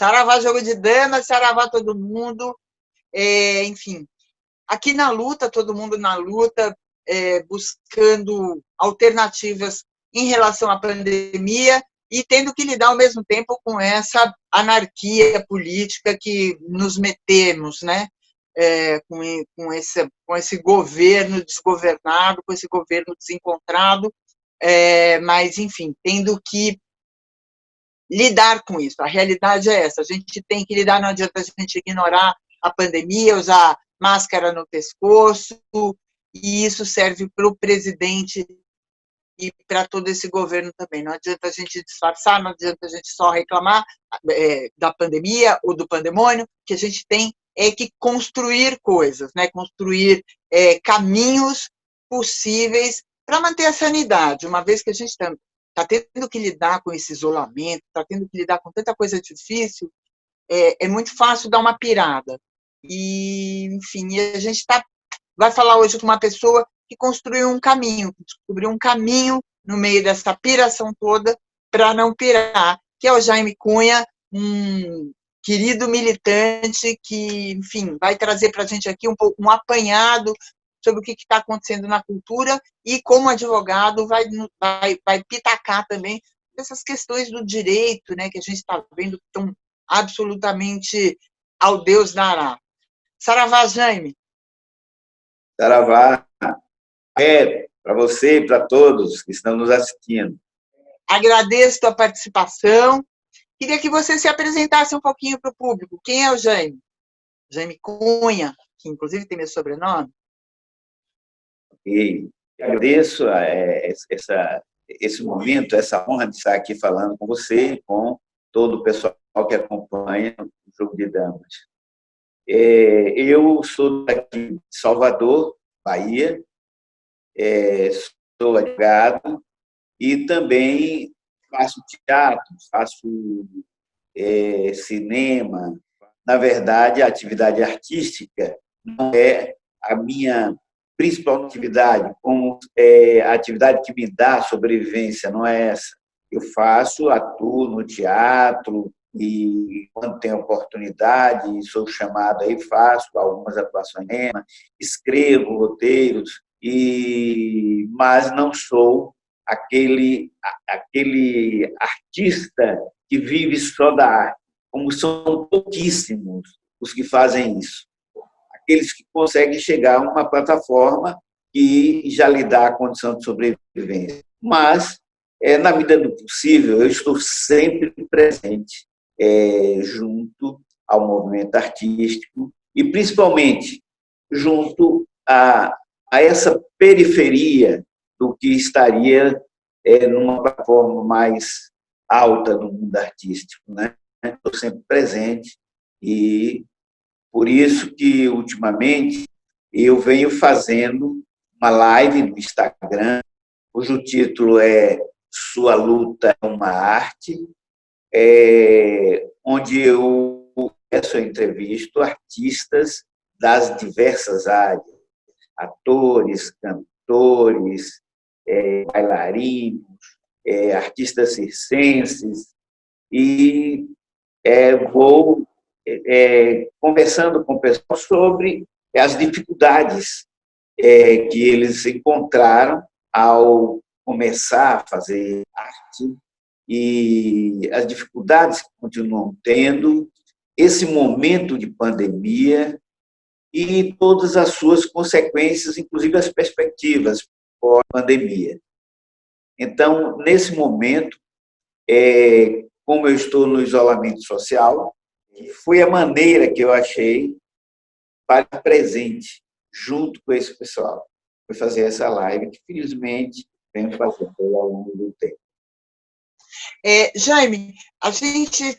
Saravá jogo de damas, saravá todo mundo, enfim. Aqui na luta, todo mundo na luta, buscando alternativas em relação à pandemia e tendo que lidar ao mesmo tempo com essa anarquia política que nos metemos, né? Com esse governo desgovernado, com esse governo desencontrado, mas, enfim, tendo que lidar com isso. A realidade é essa, a gente tem que lidar, não adianta a gente ignorar a pandemia, usar máscara no pescoço, e isso serve para o presidente e para todo esse governo também. Não adianta a gente disfarçar, não adianta a gente só reclamar da pandemia ou do pandemônio, que a gente tem que construir coisas, né? Construir caminhos possíveis para manter a sanidade, uma vez que a gente está tendo que lidar com esse isolamento, está tendo que lidar com tanta coisa difícil, é muito fácil dar uma pirada. E, enfim, a gente vai falar hoje com uma pessoa que construiu um caminho, que descobriu um caminho no meio dessa piração toda para não pirar, que é o Jaime Cunha, um querido militante que, enfim, vai trazer para a gente aqui um apanhado sobre o que está acontecendo na cultura e, como advogado, vai pitacar também essas questões do direito, né, que a gente está vendo que estão absolutamente ao Deus dará. Saravá, Jaime. Saravá, para você e para todos que estão nos assistindo. Agradeço a tua participação. Queria que você se apresentasse um pouquinho para o público. Quem é o Jaime? Jaime Cunha, que inclusive tem meu sobrenome. E agradeço esse momento, essa honra de estar aqui falando com você e com todo o pessoal que acompanha o Jogo de Damas. Eu sou daqui de Salvador, Bahia, sou advogado e também faço teatro, faço cinema. Na verdade, a atividade artística não é a minha principal atividade, como a atividade que me dá sobrevivência, não é essa. Eu atuo no teatro, e quando tenho oportunidade, sou chamado aí, faço algumas atuações, escrevo roteiros, mas não sou aquele artista que vive só da arte, como são pouquíssimos os que fazem isso. Aqueles que conseguem chegar a uma plataforma que já lhe dá a condição de sobrevivência. Mas, na medida do possível, eu estou sempre presente junto ao movimento artístico e, principalmente, junto a essa periferia do que estaria numa plataforma mais alta no mundo artístico, né? Estou sempre presente e, por isso que, ultimamente, eu venho fazendo uma live no Instagram, cujo título é Sua Luta é uma Arte, onde eu entrevisto artistas das diversas áreas, atores, cantores, bailarinos, artistas circenses, e vou conversando com o pessoal sobre as dificuldades que eles encontraram ao começar a fazer arte e as dificuldades que continuam tendo, esse momento de pandemia e todas as suas consequências, inclusive as perspectivas pós-pandemia. Então, nesse momento, como eu estou no isolamento social, foi a maneira que eu achei para estar presente junto com esse pessoal. Foi fazer essa live que, felizmente, venho fazendo ao longo do tempo. Jaime, a gente,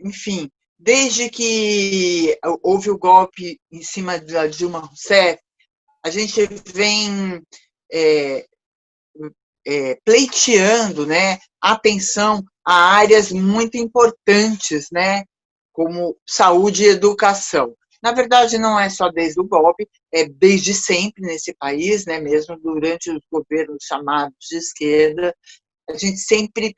enfim, desde que houve o golpe em cima da Dilma Rousseff, a gente vem pleiteando, né, atenção a áreas muito importantes, né, como saúde e educação. Na verdade, não é só desde o golpe, é desde sempre nesse país, né, mesmo durante os governos chamados de esquerda, a gente sempre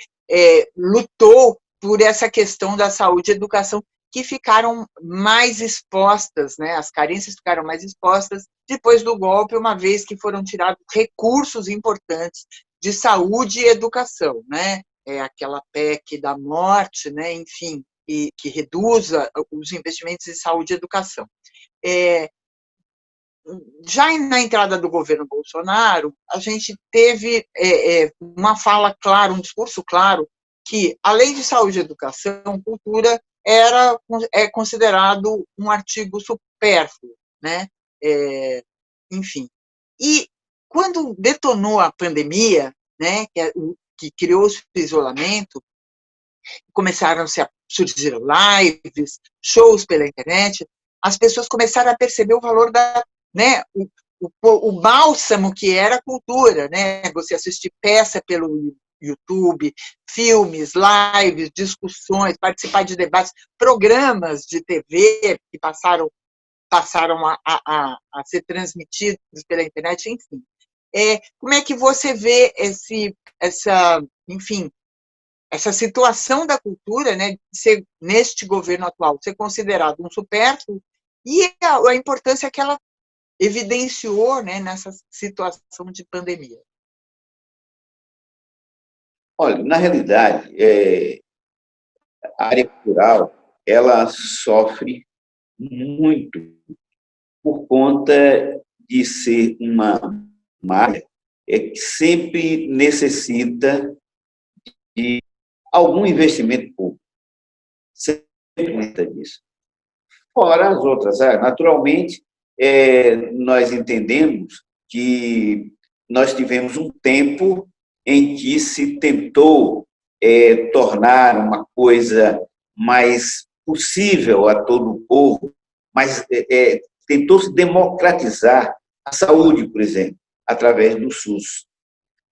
lutou por essa questão da saúde e educação, que ficaram mais expostas, né? As carências ficaram mais expostas depois do golpe, uma vez que foram tirados recursos importantes de saúde e educação, né? Aquela PEC da morte, né? Enfim, que reduza os investimentos em saúde e educação. Já na entrada do governo Bolsonaro, a gente teve uma fala clara, um discurso claro, que, além de saúde e educação, cultura é considerado um artigo supérfluo, né? Enfim. E quando detonou a pandemia, né, que criou o isolamento, começaram a surgir lives, shows pela internet, as pessoas começaram a perceber o valor né, o bálsamo que era a cultura, né? Você assistir peça pelo YouTube, filmes, lives, discussões, participar de debates, programas de TV que passaram a ser transmitidos pela internet, enfim. Como é que você vê enfim, essa situação da cultura, né, de ser, neste governo atual, ser considerado um supérfluo, e a importância que ela evidenciou, né, nessa situação de pandemia? Olha, na realidade, a área cultural ela sofre muito por conta de ser uma área que sempre necessita de algum investimento público. Sempre necessita disso. Fora as outras áreas. Naturalmente, nós entendemos que nós tivemos um tempo em que se tentou tornar uma coisa mais possível a todo o povo, mas tentou se democratizar a saúde, por exemplo, através do SUS.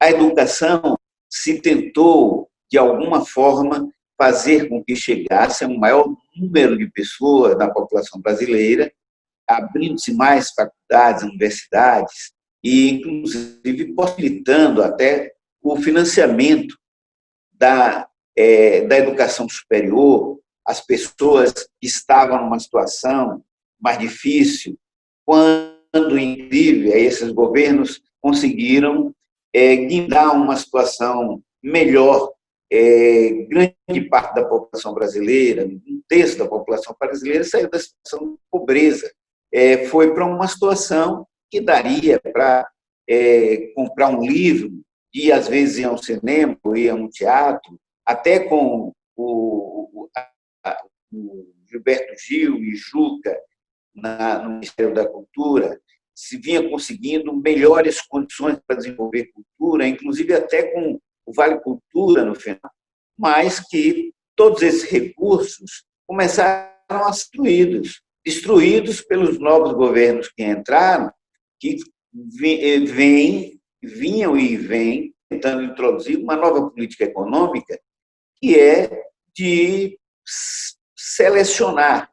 A educação se tentou, de alguma forma, fazer com que chegasse a um maior número de pessoas da população brasileira, abrindo-se mais faculdades, universidades, e, inclusive, possibilitando até o financiamento da educação superior. As pessoas que estavam numa situação mais difícil, quando, incrível, esses governos conseguiram guindar uma situação melhor. Grande parte da população brasileira, um terço da população brasileira, saiu da situação de pobreza. Foi para uma situação que daria para comprar um livro, e às vezes ir ao cinema, ir a um teatro, até com o Gilberto Gil e Juca no Ministério da Cultura, se vinha conseguindo melhores condições para desenvolver cultura, inclusive até com o Vale Cultura no final, mas que todos esses recursos começaram a ser destruídos pelos novos governos que entraram, que vinham e vêm tentando introduzir uma nova política econômica, que é de selecionar,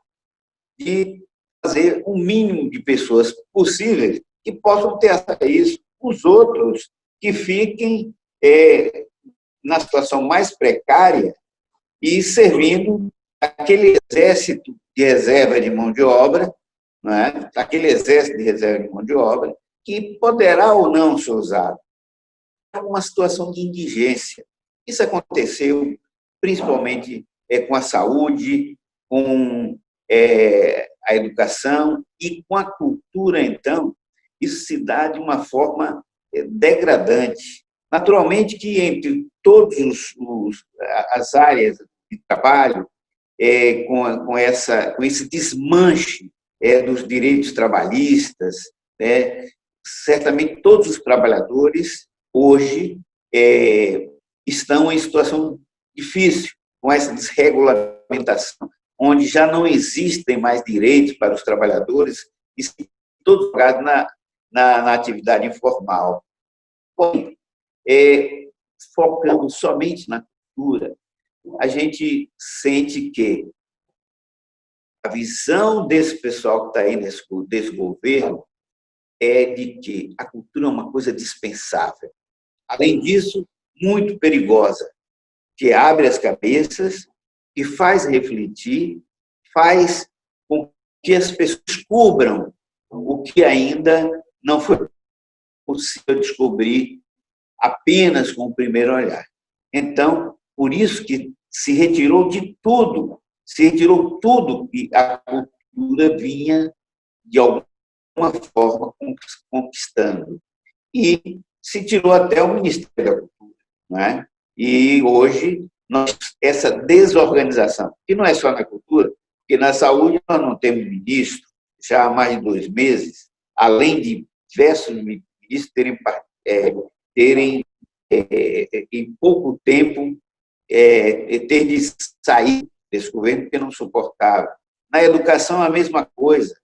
de fazer o mínimo de pessoas possíveis que possam ter acesso a isso. Os outros que fiquem na situação mais precária e servindo aquele exército de reserva de mão de obra, não é? Aquele exército de reserva de mão de obra, que poderá ou não ser usado. É uma situação de indigência. Isso aconteceu principalmente com a saúde, com a educação e com a cultura, então, isso se dá de uma forma degradante. Naturalmente que entre todas as áreas de trabalho, com esse desmanche dos direitos trabalhistas, certamente todos os trabalhadores hoje estão em situação difícil com essa desregulamentação, onde já não existem mais direitos para os trabalhadores, e todos jogados na atividade informal. Bom, focando somente na cultura, a gente sente que a visão desse pessoal que está aí desse governo é de que a cultura é uma coisa dispensável. Além disso, muito perigosa, que abre as cabeças que faz refletir, faz com que as pessoas cubram o que ainda não foi possível descobrir apenas com o primeiro olhar. Então, por isso que se retirou tudo que a cultura vinha, de alguma forma, conquistando. E se tirou até o Ministério da Cultura. Não é? E hoje, essa desorganização, que não é só na cultura, porque na saúde nós não temos ministro já há mais de 2 meses, além de diversos ministros terem em pouco tempo, ter de sair desse governo porque não suportava. Na educação, a mesma coisa,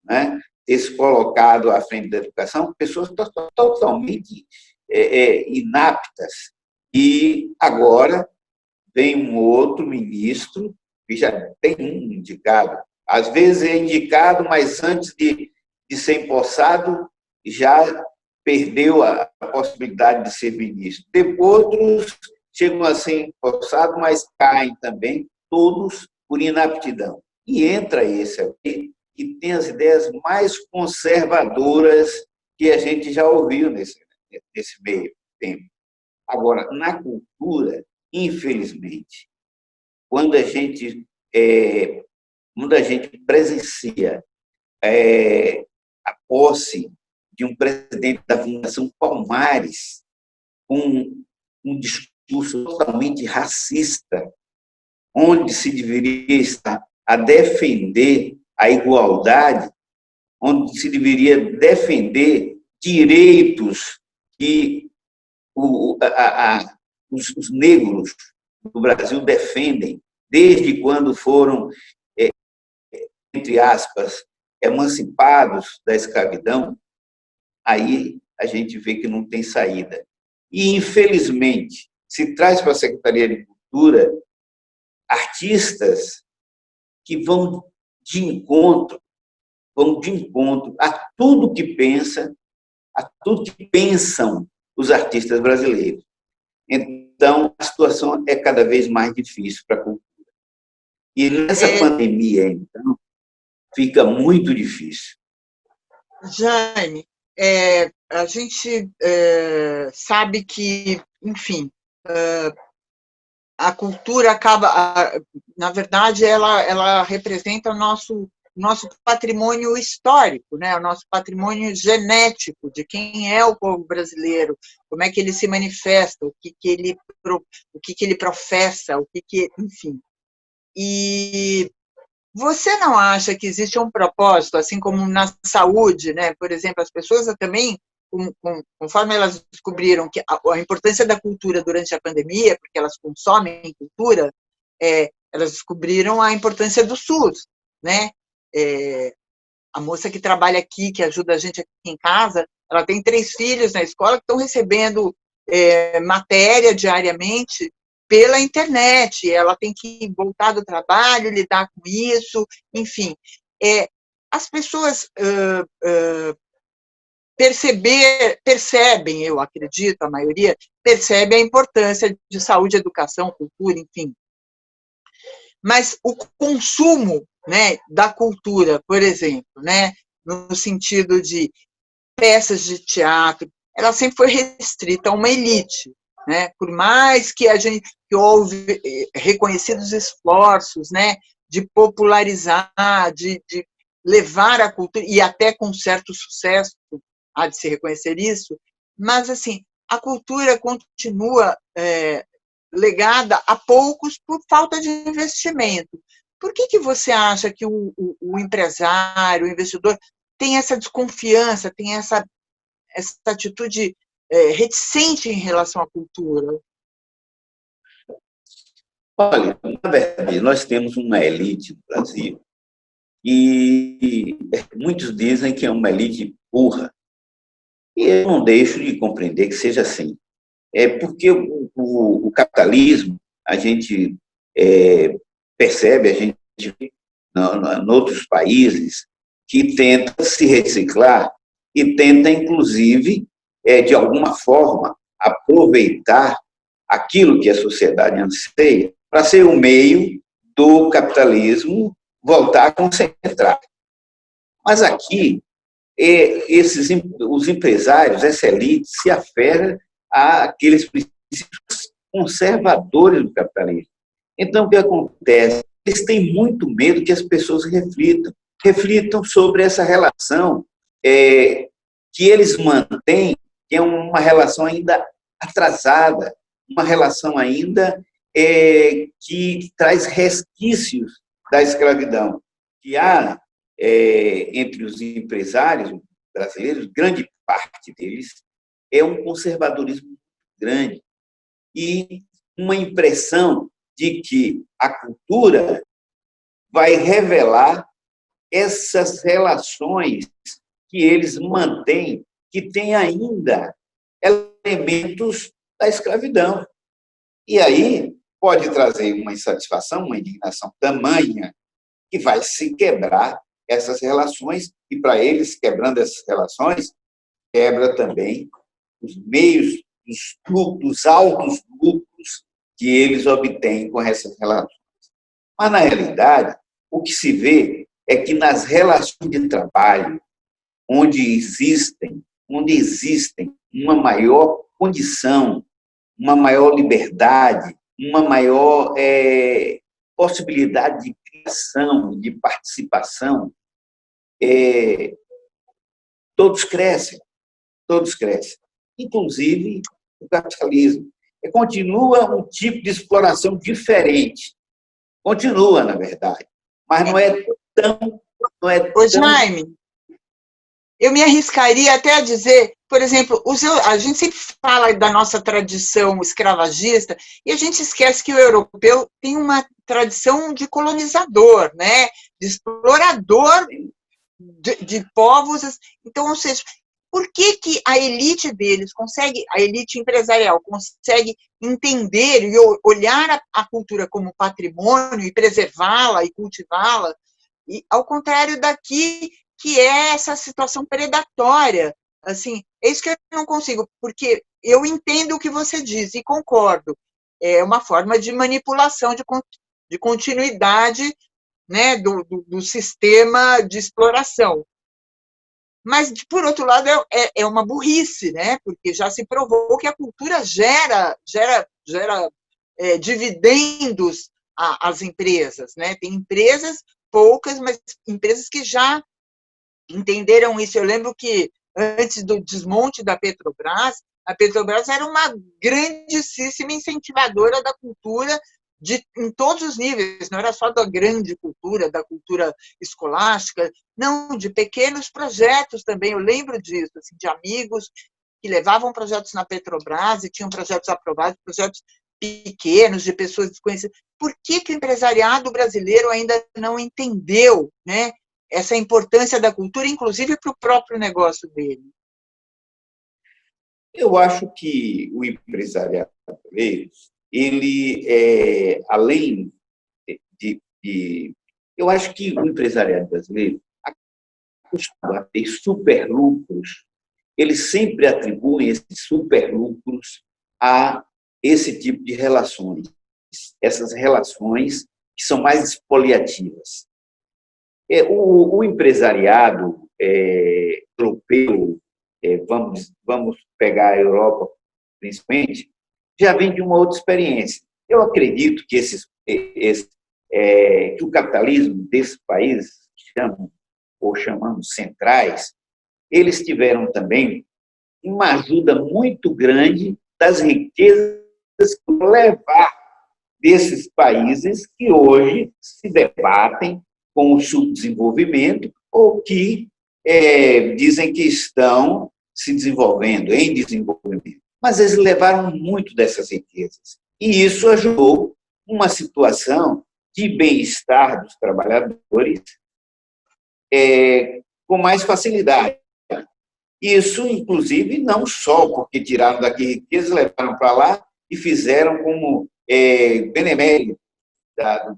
né? Ter se colocado à frente da educação pessoas totalmente inaptas. E agora vem um outro ministro, que já tem um indicado. Às vezes é indicado, mas antes de ser empossado, já perdeu a possibilidade de ser ministro. Outros chegam a ser empossados, mas caem também, todos por inaptidão. E entra esse aqui, que tem as ideias mais conservadoras que a gente já ouviu nesse meio tempo. Agora, na cultura, infelizmente, quando a gente presencia a posse de um presidente da Fundação Palmares com um discurso totalmente racista, onde se deveria estar a defender a igualdade, onde se deveria defender direitos que os negros do Brasil defendem, desde quando foram, entre aspas, emancipados da escravidão, aí a gente vê que não tem saída. E, infelizmente, se traz para a Secretaria de Cultura artistas que vão de encontro a tudo que pensam os artistas brasileiros. Então, a situação é cada vez mais difícil para a cultura. E nessa pandemia, então, fica muito difícil. Jaime, a gente sabe que, enfim, a cultura acaba, na verdade, ela representa o nosso patrimônio histórico, né? O nosso patrimônio genético de quem é o povo brasileiro, como é que ele se manifesta, o que ele professa, enfim. E você não acha que existe um propósito, assim como na saúde, né? Por exemplo, as pessoas também, conforme elas descobriram que a importância da cultura durante a pandemia, porque elas consomem cultura, elas descobriram a importância do SUS, né? A moça que trabalha aqui, que ajuda a gente aqui em casa, ela tem 3 filhos na escola que estão recebendo matéria diariamente pela internet, ela tem que voltar do trabalho, lidar com isso, enfim. As pessoas percebem, eu acredito, a maioria, percebe a importância de saúde, educação, cultura, enfim. Mas o consumo, né, da cultura, por exemplo, né, no sentido de peças de teatro, ela sempre foi restrita a uma elite, né? Por mais que que houve reconhecidos esforços, né, de popularizar, de levar a cultura, e até com certo sucesso, há de se reconhecer isso, mas, assim, a cultura continua legada a poucos por falta de investimento. Por que você acha que o empresário, o investidor, tem essa desconfiança, tem essa atitude reticente em relação à cultura? Olha, na verdade, nós temos uma elite no Brasil e muitos dizem que é uma elite burra. E eu não deixo de compreender que seja assim. Porque o capitalismo, a gente percebe, a gente vê em outros países, que tenta se reciclar e tenta, inclusive, de alguma forma, aproveitar aquilo que a sociedade anseia para ser um meio do capitalismo voltar a concentrar. Mas aqui, os empresários, essa elite, se afere àqueles princípios conservadores do capitalismo. Então, o que acontece? Eles têm muito medo que as pessoas reflitam sobre essa relação que eles mantêm, que é uma relação ainda atrasada, uma relação ainda que traz resquícios da escravidão, que há entre os empresários brasileiros, grande parte deles é um conservadorismo grande e uma impressão de que a cultura vai revelar essas relações que eles mantêm, que têm ainda elementos da escravidão. E aí pode trazer uma insatisfação, uma indignação tamanha, que vai se quebrar essas relações, e para eles, quebrando essas relações, quebra também os meios dos altos lucros que eles obtêm com essas relações. Mas, na realidade, o que se vê é que nas relações de trabalho, onde existem uma maior condição, uma maior liberdade, uma maior possibilidade de criação, de participação, todos crescem, inclusive o capitalismo. Continua um tipo de exploração diferente, continua, na verdade, mas não é tão... Ô, Jaime, eu me arriscaria até a dizer, por exemplo, a gente sempre fala da nossa tradição escravagista e a gente esquece que o europeu tem uma tradição de colonizador, né? De explorador de povos. Então, ou seja, por que a elite deles consegue, a elite empresarial, consegue entender e olhar a cultura como patrimônio e preservá-la e cultivá-la, e ao contrário daqui, que é essa situação predatória? Assim, é isso que eu não consigo, porque eu entendo o que você diz e concordo. É uma forma de manipulação, de continuidade, né, do sistema de exploração. Mas, por outro lado, é uma burrice, né? Porque já se provou que a cultura gera dividendos às empresas, né? Tem empresas, poucas, mas empresas que já entenderam isso. Eu lembro que, antes do desmonte da Petrobras, a Petrobras era uma grandíssima incentivadora da cultura em todos os níveis, não era só da grande cultura, da cultura escolástica, não, de pequenos projetos também. Eu lembro disso, assim, de amigos que levavam projetos na Petrobras e tinham projetos aprovados, projetos pequenos, de pessoas desconhecidas. Por que o empresariado brasileiro ainda não entendeu, né, essa importância da cultura, inclusive para o próprio negócio dele? Eu acho que o empresariado brasileiro, ele, além eu acho que o empresariado brasileiro, acostumado a ter superlucros, eles sempre atribuem esses superlucros a esse tipo de relações, essas relações que são mais expoliativas. O empresariado europeu, vamos pegar a Europa principalmente, já vem de uma outra experiência. Eu acredito que que o capitalismo desses países, chamamos centrais, eles tiveram também uma ajuda muito grande das riquezas que levar desses países que hoje se debatem com o subdesenvolvimento ou que dizem que estão se desenvolvendo, em desenvolvimento. Mas eles levaram muito dessas riquezas. E isso ajudou uma situação de bem-estar dos trabalhadores com mais facilidade. Isso, inclusive, não só porque tiraram daqui riquezas, levaram para lá e fizeram como benemérito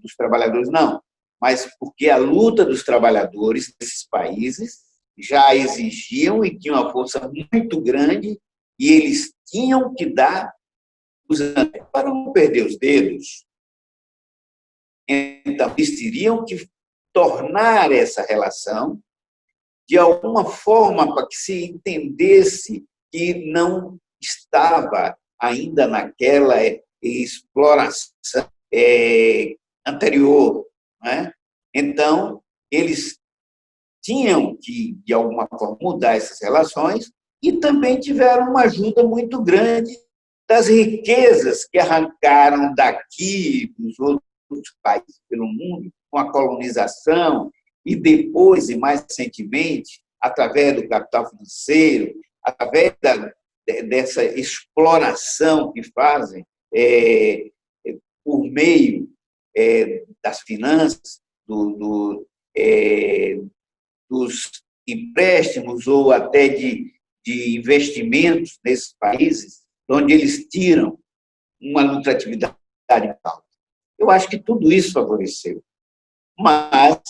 dos trabalhadores, não, mas porque a luta dos trabalhadores desses países já exigiam e tinham uma força muito grande e eles tinham que dar para não perder os dedos. Então, eles teriam que tornar essa relação de alguma forma para que se entendesse que não estava ainda naquela exploração anterior. Né? Então, eles tinham que, de alguma forma, mudar essas relações e também tiveram uma ajuda muito grande das riquezas que arrancaram daqui, dos outros países pelo mundo, com a colonização, e depois, e mais recentemente, através do capital financeiro, através dessa exploração que fazem por meio das finanças, dos empréstimos ou até de investimentos nesses países, onde eles tiram uma lucratividade alta. Eu acho que tudo isso favoreceu. Mas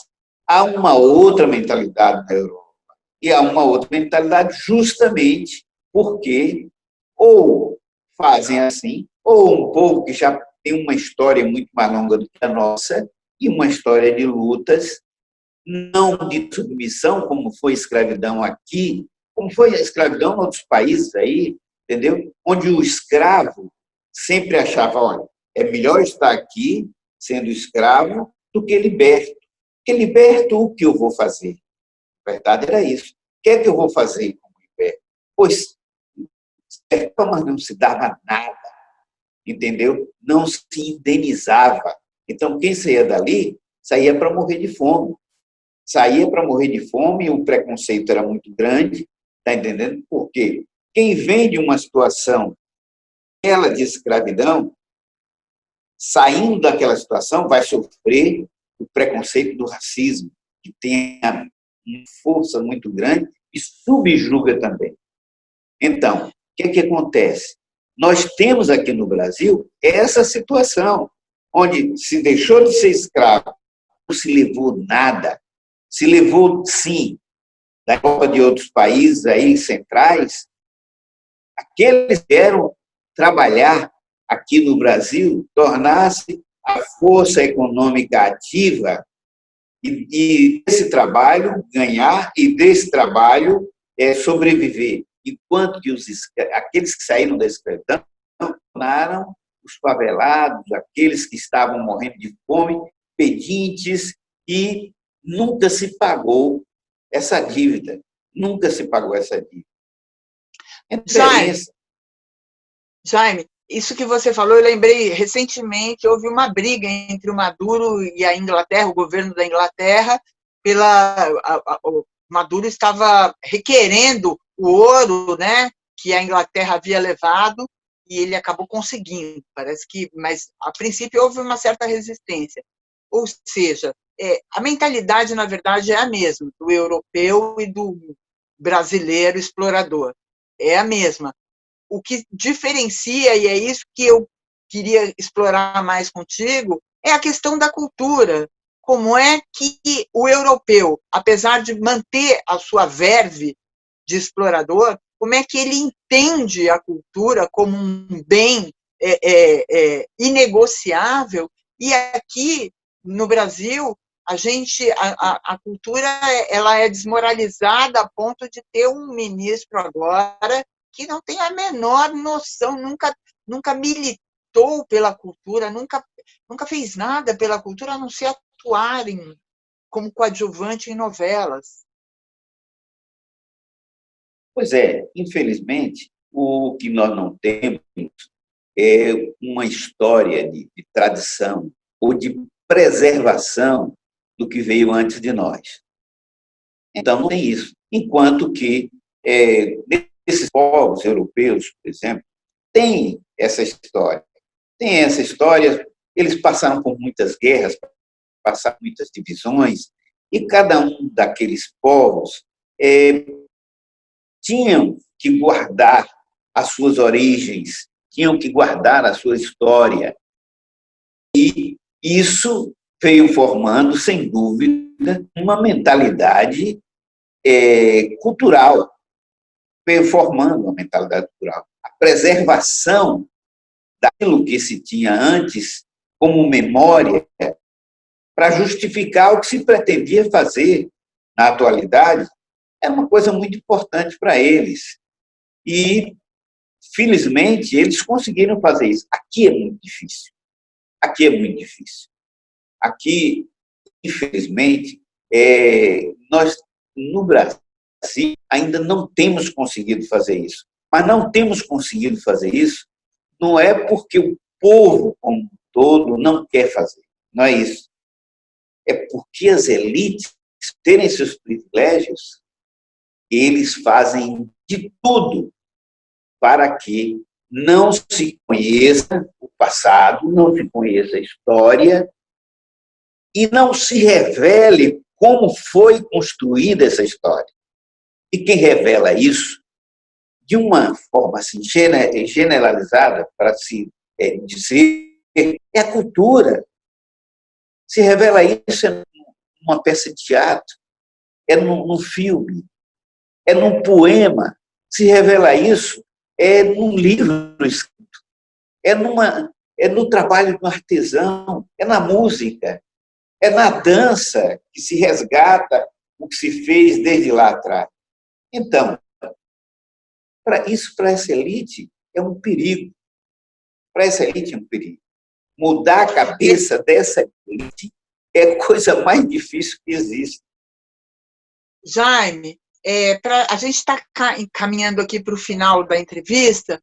há uma outra mentalidade na Europa. E há uma outra mentalidade justamente porque ou fazem assim, ou um povo que já tem uma história muito mais longa do que a nossa e uma história de lutas, não de submissão, como foi a escravidão aqui, como foi a escravidão em outros países aí, entendeu? Onde o escravo sempre achava, olha, é melhor estar aqui sendo escravo do que liberto. Porque liberto, o que eu vou fazer? A verdade era isso. O que é que eu vou fazer como liberto? Pois, mas não se dava nada, entendeu? Não se indenizava. Então, quem saía dali, saía para morrer de fome. Saía para morrer de fome, o preconceito era muito grande, está entendendo? Por quê? Quem vem de uma situação de escravidão, saindo daquela situação, vai sofrer o preconceito do racismo, que tem uma força muito grande e subjuga também. Então, o que acontece? Nós temos aqui no Brasil essa situação, onde se deixou de ser escravo, não se levou nada, se levou, sim, da Europa de outros países aí centrais, aqueles que vieram trabalhar aqui no Brasil, tornar-se a força econômica ativa e desse trabalho ganhar e desse trabalho sobreviver. Enquanto que aqueles que saíram da escravidão tornaram os favelados, aqueles que estavam morrendo de fome, pedintes, e nunca se pagou essa dívida. Nunca se pagou essa dívida. Jaime, isso que você falou, eu lembrei, recentemente houve uma briga entre o Maduro e a Inglaterra, o governo da Inglaterra, o Maduro estava requerendo o ouro, né, que a Inglaterra havia levado, e ele acabou conseguindo, parece que, mas a princípio houve uma certa resistência. Ou seja, a mentalidade, na verdade, é a mesma, do europeu e do brasileiro explorador. É a mesma. O que diferencia, e é isso que eu queria explorar mais contigo, é a questão da cultura. Como é que o europeu, apesar de manter a sua verve de explorador, como é que ele entende a cultura como um bem inegociável? E aqui, no Brasil, a cultura ela é desmoralizada a ponto de ter um ministro agora que não tem a menor noção, nunca militou pela cultura, nunca fez nada pela cultura, a não ser atuar como coadjuvante em novelas. Pois é, infelizmente, o que nós não temos é uma história de tradição ou de preservação do que veio antes de nós. Então, não tem isso. Enquanto que esses povos europeus, por exemplo, têm essa história. Tem essa história, eles passaram por muitas guerras, passaram por muitas divisões, e cada um daqueles povos tinham que guardar as suas origens, tinham que guardar a sua história. E isso veio formando, sem dúvida, uma mentalidade cultural, veio formando uma mentalidade cultural. A preservação daquilo que se tinha antes como memória para justificar o que se pretendia fazer na atualidade, é uma coisa muito importante para eles. E, felizmente, eles conseguiram fazer isso. Aqui é muito difícil. Aqui é muito difícil. Aqui, infelizmente, nós, no Brasil, ainda não temos conseguido fazer isso. Mas não temos conseguido fazer isso não é porque o povo como um todo não quer fazer. Não é isso. É porque as elites, terem seus privilégios, eles fazem de tudo para que não se conheça o passado, não se conheça a história e não se revele como foi construída essa história. E quem revela isso, de uma forma assim, generalizada, para se dizer, é a cultura. Se revela isso numa peça de teatro, é num filme, é num poema. Se revela isso num livro escrito, é no trabalho do artesão, é na música, é na dança que se resgata o que se fez desde lá atrás. Então, para essa elite é um perigo. Para essa elite é um perigo. Mudar a cabeça dessa elite é a coisa mais difícil que existe. Jaime, a gente está caminhando aqui para o final da entrevista,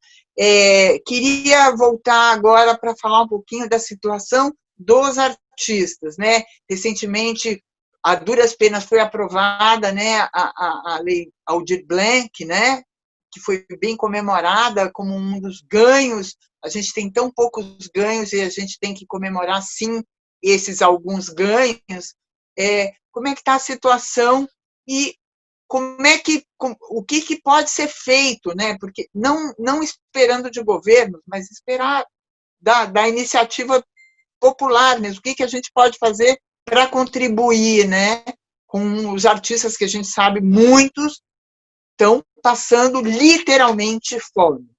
queria voltar agora para falar um pouquinho da situação dos artistas, né? Recentemente, a duras penas foi aprovada, né, a lei Aldir Blanc, né, que foi bem comemorada como um dos ganhos. A gente tem tão poucos ganhos e a gente tem que comemorar, sim, esses alguns ganhos. Como é que está a situação e o que pode ser feito, né? Porque não esperando de governo, mas esperar da iniciativa popular mesmo. O que a gente pode fazer para contribuir, né, com os artistas que a gente sabe, muitos estão passando literalmente fome.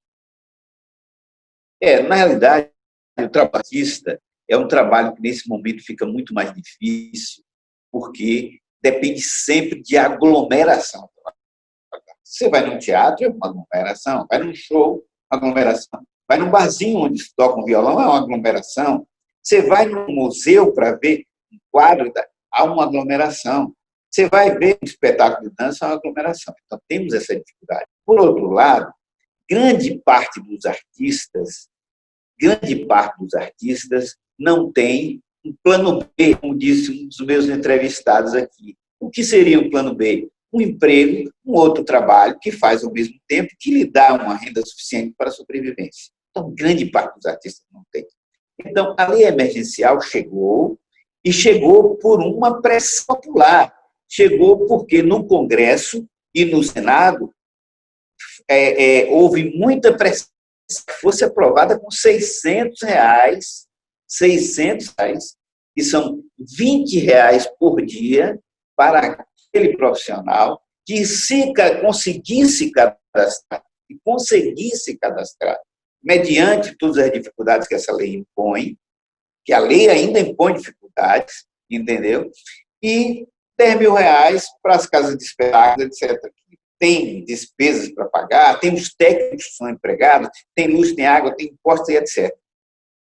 Na realidade, o trabalhista é um trabalho que, nesse momento, fica muito mais difícil, porque depende sempre de aglomeração. Você vai num teatro, é uma aglomeração. Vai num show, uma aglomeração. Vai num barzinho onde se toca um violão, é uma aglomeração. Você vai num museu para ver um quadro, há uma aglomeração. Você vai ver um espetáculo de dança, é uma aglomeração. Então, temos essa dificuldade. Por outro lado, grande parte dos artistas não tem um plano B, como disse um dos meus entrevistados aqui. O que seria um plano B? Um emprego, um outro trabalho que faz ao mesmo tempo, que lhe dá uma renda suficiente para a sobrevivência. Então, grande parte dos artistas não tem. Então, a lei emergencial chegou, e chegou por uma pressão popular. Chegou porque no Congresso e no Senado houve muita pressão que fosse aprovada com R$600, que são R$20 por dia para aquele profissional que, se conseguisse cadastrar, mediante todas as dificuldades que essa lei impõe, que a lei ainda impõe dificuldades, entendeu? E R$10.000 para as casas de espetáculos, etc. Tem despesas para pagar, tem os técnicos que são empregados, tem luz, tem água, tem impostos e etc.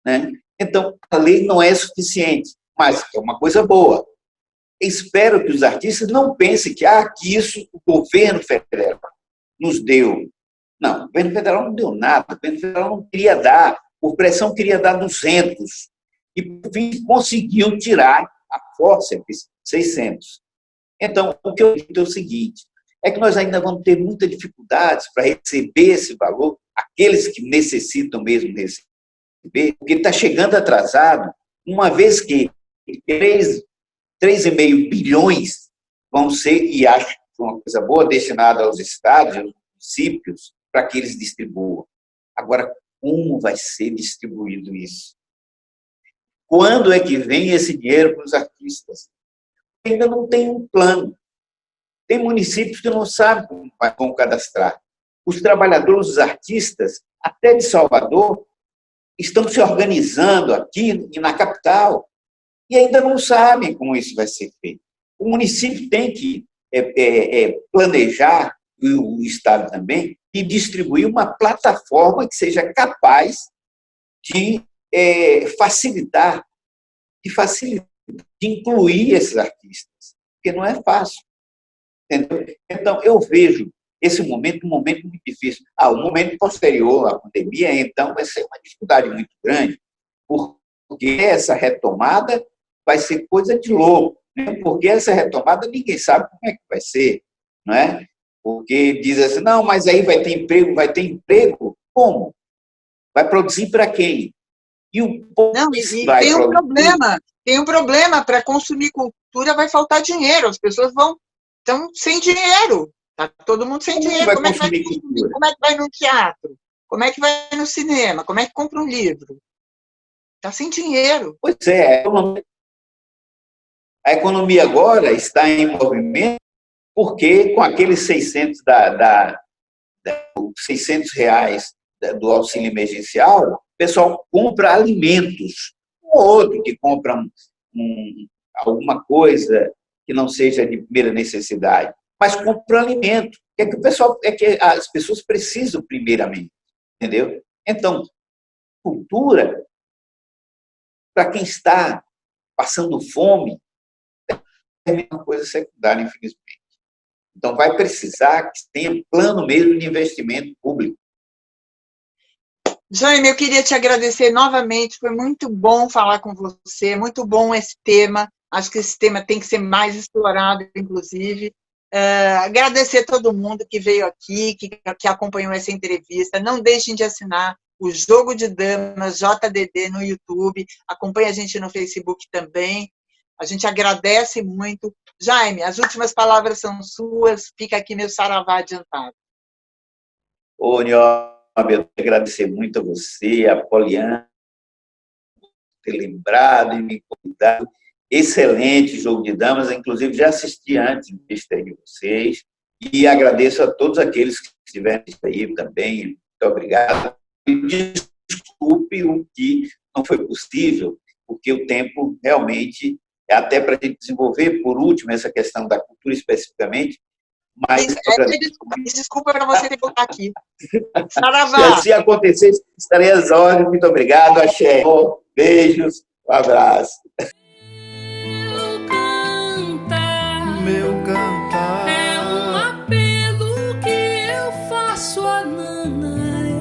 Né? Então, a lei não é suficiente, mas é uma coisa boa. Espero que os artistas não pensem que isso o governo federal nos deu. Não, o governo federal não deu nada, o governo federal não queria dar, por pressão queria dar 200, e por fim conseguiu tirar a força 600. Então, o que eu digo é o seguinte, é que nós ainda vamos ter muitas dificuldades para receber esse valor, aqueles que necessitam mesmo receber, porque está chegando atrasado, uma vez que 3,5 bilhões vão ser, e acho que é uma coisa boa, destinada aos estados e aos municípios, para que eles distribuam. Agora, como vai ser distribuído isso? Quando é que vem esse dinheiro para os artistas? Ainda não tem um plano. Tem municípios que não sabem como vão cadastrar. Os trabalhadores, os artistas, até de Salvador, estão se organizando aqui e na capital e ainda não sabem como isso vai ser feito. O município tem que planejar, e o Estado também, e distribuir uma plataforma que seja capaz de facilitar, de incluir esses artistas, porque não é fácil. Entendeu? Então, eu vejo esse momento um momento muito difícil. O momento posterior à pandemia, então, vai ser uma dificuldade muito grande, porque essa retomada vai ser coisa de louco, né? Porque essa retomada ninguém sabe como é que vai ser, não é? Porque diz assim, não, mas aí vai ter emprego, como? Vai produzir para quem? E o povo Não, e vai tem um problema, para consumir cultura vai faltar dinheiro, as pessoas estão sem dinheiro, tá todo mundo sem dinheiro, vai como é que vai consumir consumir? cultura? Como é que vai no teatro? Como é que vai no cinema? Como é que compra um livro? Está sem dinheiro. Pois é, a economia agora está em movimento porque com aqueles 600 reais do auxílio emergencial, o pessoal compra alimentos. Um outro que compra alguma coisa que não seja de primeira necessidade, mas compra alimento. Que as pessoas precisam primeiramente, entendeu? Então, cultura, para quem está passando fome, é uma coisa secundária, infelizmente. Então, vai precisar que tenha plano mesmo de investimento público. Jaime, eu queria te agradecer novamente, foi muito bom falar com você, muito bom esse tema, acho que esse tema tem que ser mais explorado, inclusive. Agradecer a todo mundo que veio aqui, que acompanhou essa entrevista, não deixem de assinar o Jogo de Damas, JDD, no YouTube, acompanhe a gente no Facebook também, a gente agradece muito. Jaime, as últimas palavras são suas, fica aqui meu saravá adiantado. Ô, Niobe, eu quero agradecer muito a você, a Poliana, por ter lembrado e me convidado. Excelente Jogo de Damas, inclusive já assisti antes de vocês, e agradeço a todos aqueles que estiveram aí também, muito obrigado. E desculpe o que não foi possível, porque o tempo realmente é até para a gente desenvolver, por último, essa questão da cultura especificamente, mas... Desculpa para você ter que voltar aqui. Saravá! Se acontecer, estarei às ordens. Muito obrigado, axé. Beijos, um abraço. Meu cantar é um apelo que eu faço a Nanaê.